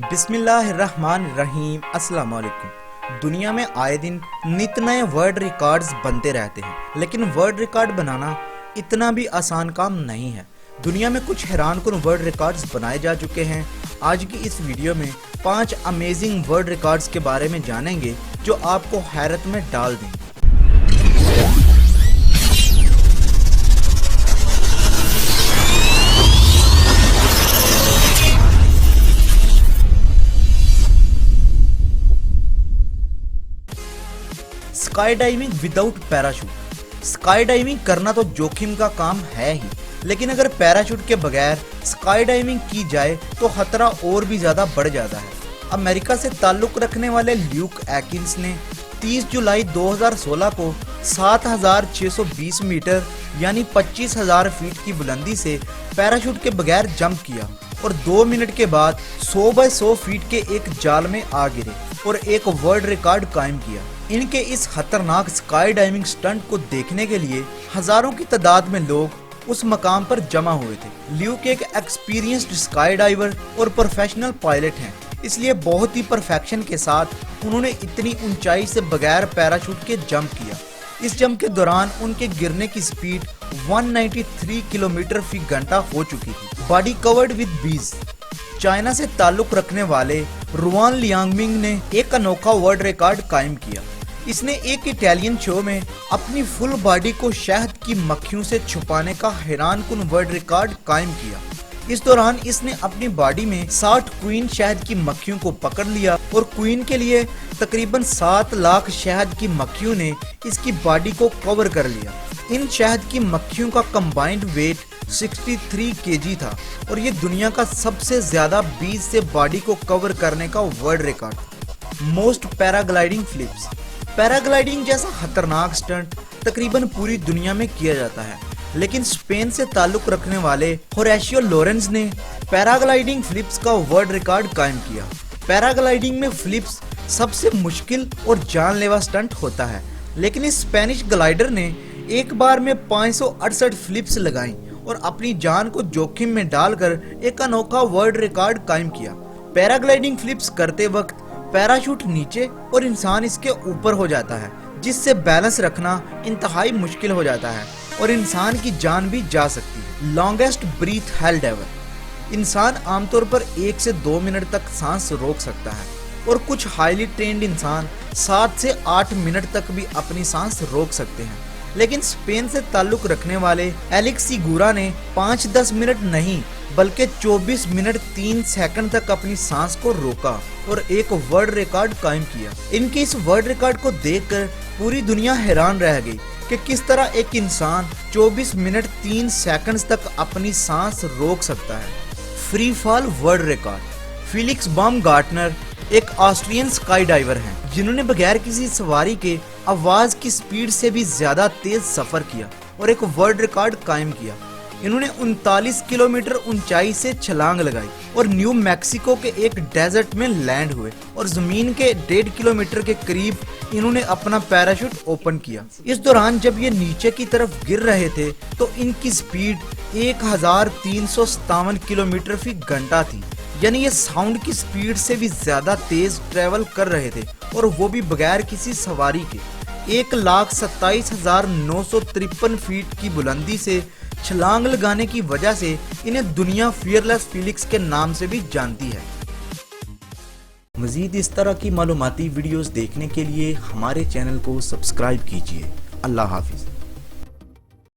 बिस्मिल्लाहिर्रहमानिर्रहीम अस्सलाम वालेकुम। दुनिया में आए दिन नित नए वर्ल्ड रिकॉर्ड्स बनते रहते हैं, लेकिन वर्ल्ड रिकॉर्ड बनाना इतना भी आसान काम नहीं है। दुनिया में कुछ हैरानकुन वर्ल्ड रिकॉर्ड्स बनाए जा चुके हैं। आज की इस वीडियो में 5 अमेजिंग वर्ल्ड रिकॉर्ड्स के बारे में जानेंगे जो आपको हैरत में डाल देंगे। Sky diving without parachute. Sky diving करना तो जोखिम का काम है ही, लेकिन अगर पैराशूट के बगैर स्काई डाइविंग की जाए तो खतरा और भी ज्यादा बढ़ जाता है। अमेरिका से ताल्लुक रखने वाले ल्यूक एकिंस ने 30 जुलाई 2016 को 7620 मीटर यानी 25,000 फीट की बुलंदी से पैराशूट के बगैर जंप किया और 2 मिनट के बाद 100 बाय 100 फीट के एक जाल में आ गिरे और एक वर्ल्ड रिकॉर्ड कायम किया। इनके इस खतरनाक स्काई डाइविंग स्टंट को देखने के लिए हजारों की तादाद में लोग उस मकाम पर जमा हुए थे। ल्यूक एक एक्सपीरियंस्ड स्काई डाइवर और प्रोफेशनल पायलट हैं, इसलिए बहुत ही परफेक्शन के साथ उन्होंने इतनी ऊंचाई से बगैर पैराशूट के जंप किया। इस जंप के दौरान उनके गिरने की स्पीड 193 किलोमीटर फी घंटा हो चुकी थी। बॉडी कवर्ड विद बीज। चाइना से ताल्लुक रखने वाले रुआन लियांगमिंग ने एक अनोखा वर्ल्ड रिकॉर्ड कायम किया। इसने एक इटालियन शो में अपनी फुल बॉडी को शहद की मक्खियों से छुपाने का हैरानकुन वर्ल्ड रिकॉर्ड कायम किया। इस दौरान इसने अपनी बॉडी में 60 क्वीन शहद की मक्खियों को पकड़ लिया और क्वीन के लिए तकरीबन 7 लाख शहद की मक्खियों ने इसकी बॉडी को कवर कर लिया। इन शहद की मक्खियों का कंबाइंड वेट 63 केजी था और ये दुनिया का सबसे ज्यादा बीज से बॉडी को कवर करने का world record. Most paragliding flips. Paragliding जैसा खतरनाक स्टंट तकरीबन पूरी दुनिया में किया जाता है, लेकिन स्पेन से ताल्लुक रखने वाले होरेशियो लोरेंस ने पैराग्लाइडिंग फ्लिप्स का वर्ल्ड रिकॉर्ड कायम किया। पैराग्लाइडिंग में फ्लिप्स सबसे मुश्किल और जानलेवा स्टंट होता है, लेकिन इस स्पेनिश ग्लाइडर ने एक बार में 568 फ्लिप्स लगाई और अपनी जान को जोखिम में डालकर एक अनोखा वर्ल्ड रिकॉर्ड कायम किया। पैराग्लाइडिंग फ्लिप्स करते वक्त पैराशूट नीचे और इंसान इसके ऊपर हो जाता है, जिससे बैलेंस रखना इंतहाई मुश्किल हो जाता है और इंसान की जान भी जा सकती है। Longest breath held ever. इंसान आमतौर पर 1 से 2 मिनट तक सांस रोक सकता है और कुछ हाईली ट्रेंड इंसान 7 से 8 मिनट तक भी अपनी सांस रोक सकते हैं, लेकिन स्पेन से ताल्लुक रखने वाले एलेक्स सिगुरा ने 5-10 मिनट नहीं बल्कि 24 मिनट 3 सेकंड तक अपनी सांस को रोका और एक वर्ल्ड रिकॉर्ड कायम किया। इनके इस वर्ल्ड रिकॉर्ड को देखकर पूरी दुनिया हैरान रह गई कि किस तरह एक इंसान 24 मिनट 3 सेकंड्स तक अपनी सांस रोक सकता है। Free fall world record. Felix बाumgartner एक ऑस्ट्रियन स्काई डाइवर हैं, जिन्होंने बगैर किसी सवारी के आवाज की स्पीड से भी ज्यादा तेज सफर किया और एक वर्ल्ड रिकॉर्ड कायम किया। इन्होंने 39 किलोमीटर ऊंचाई से छलांग लगाई और न्यू मैक्सिको के एक डेजर्ट में लैंड हुए और जमीन के 1.5 किलोमीटर के करीब इन्होंने अपना पैराशूट ओपन किया। इस दौरान जब ये नीचे की तरफ गिर रहे थे तो इनकी स्पीड 1357 किलोमीटर फी घंटा थी, यानी ये साउंड की स्पीड से भी ज्यादा तेज ट्रेवल कर रहे थे और वो भी बगैर किसी सवारी के। 1,27,953 फीट की बुलंदी से छलांग लगाने की वजह से इन्हें दुनिया फियरलेस फिलिक्स के नाम से भी जानती है। मजीद इस तरह की मालूमाती वीडियोस देखने के लिए हमारे चैनल को सब्सक्राइब कीजिए। अल्लाह हाफिज।